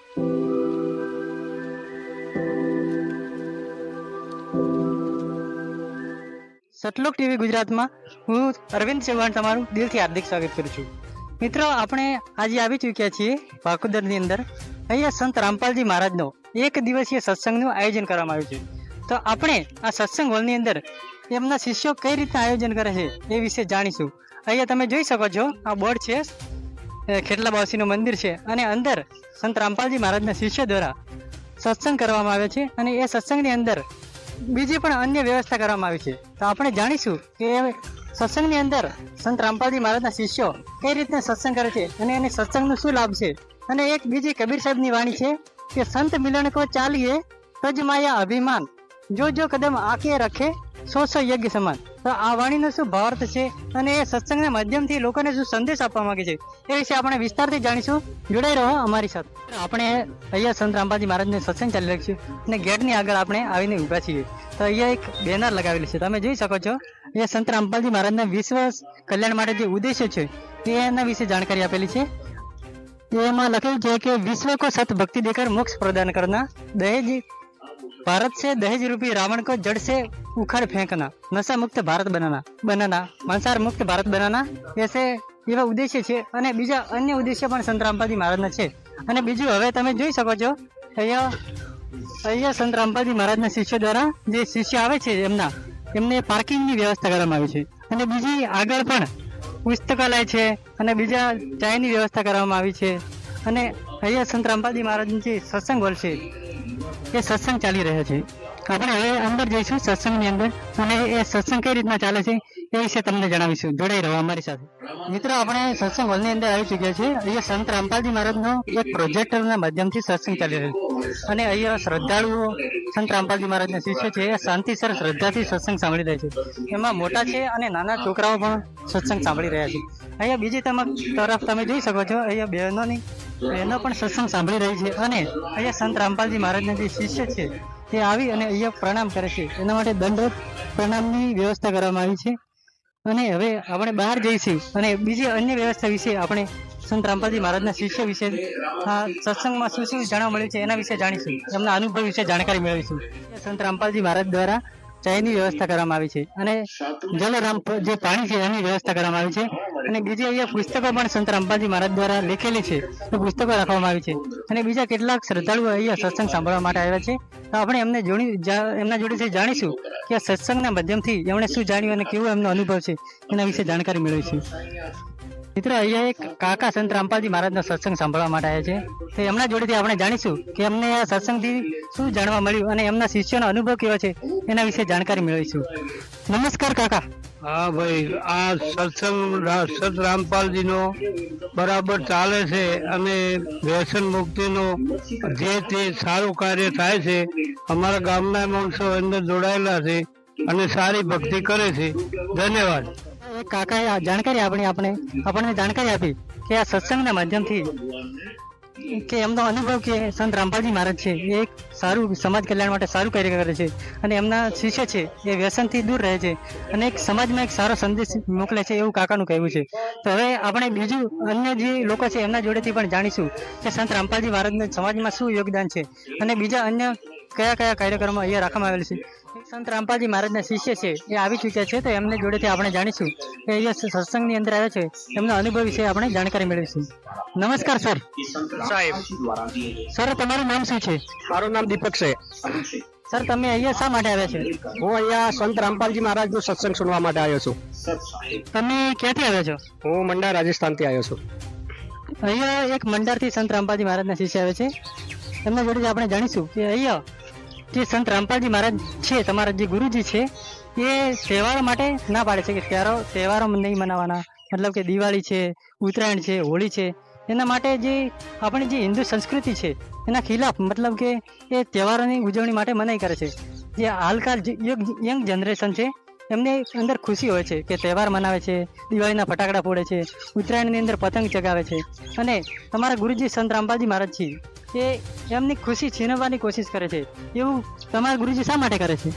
સતલોક TV ગુજરાતમાં હું અરવિંદ ચૌહાણ તમારું દિલથી હાર્દિક સ્વાગત કરું છું. મિત્રો, આપણે આજે આવી ચૂક્યા છીએ ભાકોદરની અંદર. અહીંયા સંત રામપાલજી મહારાજનો એક દિવસીય સત્સંગનું આયોજન કરવામાં આવ્યું છે. તો આપણે આ સત્સંગ હોલની અંદર એમના શિષ્યો કઈ રીતના આયોજન કરે છે એ વિશે જાણીશું. અહીંયા તમે જોઈ શકો છો, આ બોર્ડ છે, ખેટલા બાવસીનું મંદિર છે અને અંદર સંત રામપાલજી મહારાજના શિષ્યો દ્વારા સત્સંગ કરવામાં આવે છે અને એ સત્સંગની અંદર બીજી પણ અન્ય વ્યવસ્થા કરવામાં આવી છે. તો આપણે જાણીશું કે સત્સંગની અંદર સંત રામપાલજી મહારાજના શિષ્યો કઈ રીતના સત્સંગ કરે છે અને એને સત્સંગનો શું લાભ છે. અને એક બીજી કબીર સાહેબની વાણી છે કે સંત મિલન કો ચાલીએ તજ માયા અભિમાન, જો જો કદમ આકે રખે સો સો યજ્ઞ સમાન. તો આ વાણીનો શું ભાવાર્થ છે અને એ સત્સંગના માધ્યમથી લોકોને શું સંદેશ આપવા માંગે છે એ વિશે આપણે વિસ્તારથી જાણીશું. જોડાઈ રહો અમારી સાથે. આપણે અહીંયા સંત રામપાલજી મહારાજને સત્સંગ ચાલી રહ્યો છે અને ગેટની આગળ આપણે આવીને ઊભા છીએ. તો અહીંયા એક બેનર લગાવેલું છે, તમે જોઈ શકો છો. અહીંયા સંત રામપાલજી મહારાજના વિશ્વ કલ્યાણ માટે જે ઉદ્દેશ્ય છે એના વિશે જાણકારી આપેલી છે. એમાં લખેલું છે કે વિશ્વ को सत भक्ति देकर मोक्ष प्रदान करना, दहेज भारत से दहेज रूपी रावण को जड़ से उखाड़ फेंकना, नशा मुक्त भारत बनाना, માંસાહાર મુક્ત ભારત બનાના, ऐसे એવા ઉદ્દેશ્ય છે. અને બીજા અન્ય ઉદ્દેશ્ય પણ સંત રામપાલજી મહારાજના છે. અને બીજું હવે તમે જોઈ શકો છો, અહીંયા સંત રામપાલજી મહારાજના શિષ્ય દ્વારા જે શિષ્ય આવે છે એમને પાર્કિંગની વ્યવસ્થા કરવામાં આવી છે. અને બીજી આગળ પણ પુસ્તકાલય છે અને બીજા ચાયની વ્યવસ્થા કરવામાં આવી છે. અને અહીંયા સંત રામપાલજી મહારાજની જે સત્સંગ હોલ છે એ સત્સંગ ચાલી રહ્યો છે. આપણે હવે અંદર જઈશું સત્સંગની અંદર અને એ સત્સંગ કઈ રીતના ચાલે છે એ વિશે તમને જણાવીશું. જોડાઈ રહો અમારી સાથે. મિત્રો, આપણે સત્સંગ હોલની અંદર આવી ચૂક્યા છે. અહીંયા સંત રામપાલજી મહારાજનો એક પ્રોજેક્ટરના માધ્યમથી સત્સંગ ચાલી રહ્યો છે અને અહીંયા શ્રદ્ધાળુઓ સંત રામપાલજી મહારાજના શિષ્ય છે એ શાંતિસર શ્રદ્ધાથી સત્સંગ સાંભળી રહ્યા છે. એમાં મોટા છે અને નાના છોકરાઓ પણ સત્સંગ સાંભળી રહ્યા છે. અહીંયા બીજી તરફ તમે જોઈ શકો છો, અહીંયા બહેનો પણ સત્સંગ સાંભળી રહી છે. અને અહીંયા સંત રામપાલજી મહારાજના જે શિષ્ય છે એ આવી અને અહીંયા પ્રણામ કરે છે. એના માટે દંડવત પ્રણામની વ્યવસ્થા કરવામાં આવી છે. અને હવે આપણે બહાર જઈશું અને બીજી અન્ય વ્યવસ્થા વિશે આપણે સંત રામપાલજી મહારાજના શિષ્ય વિશે આ સત્સંગમાં શું શું જાણવા મળ્યું છે એના વિશે જાણીશું. એમના અનુભવ વિશે જાણકારી મેળવીશું. સંત રામપાલજી મહારાજ દ્વારા ચાયની વ્યવસ્થા કરવામાં આવી છે અને જલરામ જે પાણી છે એની વ્યવસ્થા કરવામાં આવી છે. અને બીજી અહીંયા પુસ્તકો પણ સંત રામપાલજી મહારાજ દ્વારા લખેલી છે, એ પુસ્તકો રાખવામાં આવી છે. અને બીજા કેટલાક શ્રદ્ધાળુઓ અહીંયા સત્સંગ સાંભળવા માટે આવ્યા છે. તો આપણે એમના જોડેથી જાણીશું કે આ સત્સંગના માધ્યમથી એમણે શું જાણ્યું અને કેવો એમનો અનુભવ છે એના વિશે જાણકારી મેળવીશું. મિત્રો, અહીંયા એક કાકા સંત રામપાલજી મહારાજનો સત્સંગ સાંભળવા માટે આવ્યા છે. તો એમના જોડેથી આપણે જાણીશું કે એમને આ સત્સંગથી શું જાણવા મળ્યું અને એમના શિષ્યોનો અનુભવ કેવો છે એના વિશે જાણકારી મેળવીશું. નમસ્કાર કાકા. હા ભાઈ, આ સત્સંગ સત રામપાલજીનો બરાબર ચાલે છે અને વ્યસન મુક્તિનો જે તે સારું કાર્ય થાય છે. અમારા ગામના માણસો અંદર જોડાયેલા છે અને સારી ભક્તિ કરે છે. ધન્યવાદ. કાકાએ જાણકારી આપણને જાણકારી આપી કે આ સત્સંગના માધ્યમથી કે એમનો અનુભવ કે સંત રામપાલજી મહારાજ છે એ એક સારું સમાજ કલ્યાણ માટે સારું કાર્ય કરે છે અને એમના શિષ્ય છે એ વ્યસનથી દૂર રહે છે અને એક સમાજમાં એક સારો સંદેશ મોકલે છે એવું કાકાનું કહેવું છે. તો હવે આપણે બીજું અન્ય જે લોકો છે એમના જોડેથી પણ જાણીશું કે સંત રામપાલજી મહારાજના સમાજમાં શું યોગદાન છે અને બીજા અન્ય કયા કયા કાર્યક્રમો અહીંયા રાખવામાં આવેલ છે. સંત રામપાલજી મહારાજના શિષ્ય છે એ આવી ચૂક્યા છે. તો એમને જોડેથી આપણે જાણીશું કે અહીંયા સત્સંગની અંદર આવ્યા છે એમના અનુભવ વિશે આપણે જાણકારી મેળવીશું. નમસ્કાર સર. સાહેબ. સર, તમારું નામ શું છે? મારું નામ દીપક છે. સર, તમે અહીંયા શા માટે આવ્યા છે? હું અહીંયા સંત રામપાલજી મહારાજનો સત્સંગ સુનવા માટે આવ્યો છું. તમે ક્યાંથી આવ્યા છો? હું મંડાર રાજસ્થાનથી આવ્યો છું. અહીંયા એક મંડારથી સંત રામપાલજી મહારાજના શિષ્ય આવે છે. એમના જોડે આપણે જાણીશું કે અહીંયા જે સંત રામપાલજી મહારાજ છે, તમારા જે ગુરુજી છે, એ તહેવારો માટે ના પાડે છે કે તહેવારો નહીં મનાવવાના. મતલબ કે દિવાળી છે, ઉત્તરાયણ છે, હોળી છે, એના માટે જે આપણી જે હિન્દુ સંસ્કૃતિ છે એના ખિલાફ, મતલબ કે એ તહેવારોની ઉજવણી માટે મનાઈ કરે છે. જે હાલકાલ યંગ જનરેશન છે એમને અંદર ખુશી હોય છે કે તહેવાર મનાવે છે, દિવાળીના ફટાકડા ફોડે છે, ઉત્તરાયણની અંદર પતંગ ચગાવે છે. અને તમારા ગુરુજી સંત રામપાલજી મહારાજ છે એ એમની ખુશી છીનવવાની કોશિશ કરે છે. એવું તમારા ગુરુજી શા માટે કરે છે?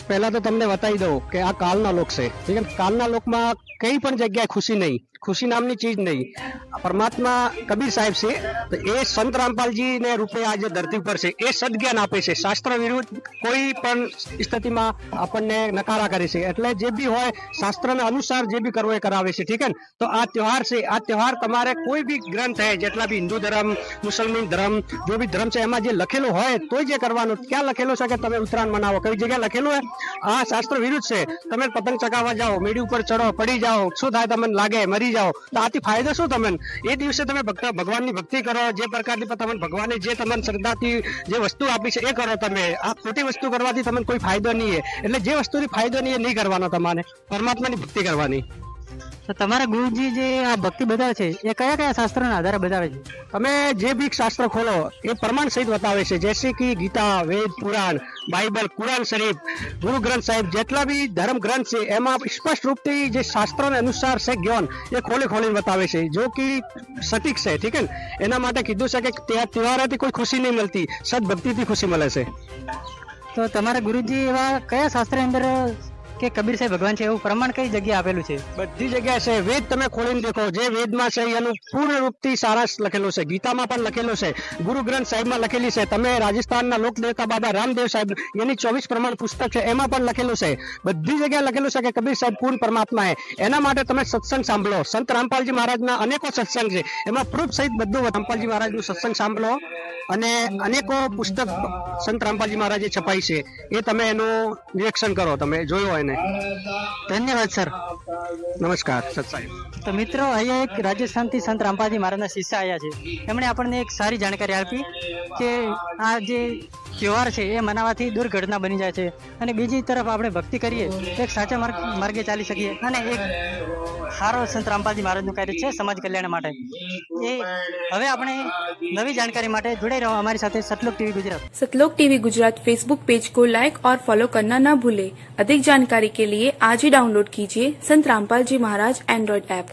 પહેલા તો તમને બતાવી દઉં કે આ કાલના લોક છે. ઠીક છે. કાલના લોકમાં કઈ પણ જગ્યાએ ખુશી નહીં, ખુશી નામની ચીજ નહીં. પરમાત્મા કબીર સાહેબ છે તો એ સંત રામપાલજી ને રૂપે આજે ધરતી પર છે. એ સદજ્ઞાન આપે છે, શાસ્ત્ર વિરુદ્ધ કોઈ પણ સ્થિતિમાં આપણને નકારા કરે છે. એટલે જે બી હોય શાસ્ત્રના અનુસાર જે બી કરવો એ કરાવે છે. ઠીક છે ને? તો આ તહેવાર છે, આ તહેવાર તમારે કોઈ બી ગ્રંથ है જેટલા બી હિન્દુ ધર્મ, મુસલમાન ધર્મ, જો બી ધર્મ છે એમાં જે લખેલું હોય તો જ એ કરવાનું. ક્યાં લખેલું છે કે તમે ઉત્તરાયણ મનાવો? કઈ જગ્યાએ લખેલું હોય? આ શાસ્ત્ર વિરુદ્ધ છે. તમે પતંગ ચગાવવા જાઓ, મેડી ઉપર ચડો, પડી જાઓ, શું થાય? તમને લાગે મરી જાઓ તો આથી ફાયદો શું? તમને એ દિવસે તમે ભગવાનની ભક્તિ કરો, જે પ્રકારની તમને ભગવાને જે તમને શ્રદ્ધાથી જે વસ્તુ આપી છે એ કરો. તમે આ ખોટી વસ્તુ કરવાથી તમને કોઈ ફાયદો નહીં. એટલે જે વસ્તુથી ફાયદો નહીં એ નહીં કરવાનો. તમારે પરમાત્માની ભક્તિ કરવાની. તો તમારા ગુરુજી જે આ ભક્તિ બતાવે છે એ કયા કયા શાસ્ત્રોના આધારે બતાવે છે? તમે જે બી શાસ્ત્ર ખોલો એ પ્રમાણ સહિત બતાવે છે. જैसे कि ગીતા, વેદ, પુરાણ, બાઇબલ, કુરાન શરીફ, ગુરુ ગ્રંથ સાહેબ, જેટલા બી ધર્મ ગ્રંથ છે એમાં સ્પષ્ટ રૂપથી જે શાસ્ત્રોને અનુસાર છે જ્ઞાન એ ખોલીને બતાવે છે. જો કે સટીક છે. ઠીક છે ને? એના માટે કીધું છે કે તહેવારોથી કોઈ ખુશી નહીં મળતી, સદભક્તિથી ખુશી મળે છે. તો તમારા ગુરુજી એવા કયા શાસ્ત્રની અંદર કે કબીર સાહેબ ભગવાન છે એવું પ્રમાણ કઈ જગ્યાએ આપેલું છે? બધી જગ્યાએ છે. વેદ તમે ખોલીને દેખો, જે વેદમાં છે એનું પૂર્ણ રૂપથી સારાંશ લખેલું છે. ગીતામાં પણ લખેલું છે, ગુરુ ગ્રંથ સાહેબમાં લખેલી છે. તમે રાજસ્થાનના લોકદેવતા બાબા રામદેવ સાહેબ એની 24 પ્રમાણ પુસ્તક છે એમાં પણ લખેલું છે. બધી જગ્યાએ લખેલું છે કે કબીર સાહેબ પૂર્ણ પરમાત્મા છે. એના માટે તમે સત્સંગ સાંભળો. સંત રામપાલજી મહારાજના અનેકો સત્સંગ છે, એમાં પ્રૂફ સહિત બધું રામપાલજી મહારાજનું સત્સંગ સાંભળો. અને અનેકો પુસ્તક સંત રામપાલજી મહારાજે છપાઈ છે, એ તમે એનું નિરીક્ષણ કરો. તમે જોયો એને. ધન્યવાદ સર. નમસ્કાર સત સાહેબ. તો મિત્રો, અહીંયા એક રાજસ્થાનથી સંત રામપાલજી મહારાજના શિષ્ય આવ્યા છે. એમણે આપણને એક સારી જાણકારી આપી કે આ જે તહેવાર છે એ મનાવવાથી દુર્ઘટના બની જાય છે, અને બીજી તરફ આપણે ભક્તિ કરીએ તો એક સાચા માર્ગે ચાલી શકીએ, અને એક સારો સંત રામપાલજી મહારાજનું કાર્ય છે સમાજ કલ્યાણ માટે. એ હવે આપણે નવી जानकारी માટે जुड़े रहो हमारे साथ सतलोक टीवी गुजरात। सतलोक टीवी गुजरात फेसबुक पेज को लाइक और फॉलो करना न भूले। अधिक जानकारी के लिए आज ही डाउनलोड कीजिए संत रामपाल जी महाराज एंड्रॉइड ऐप।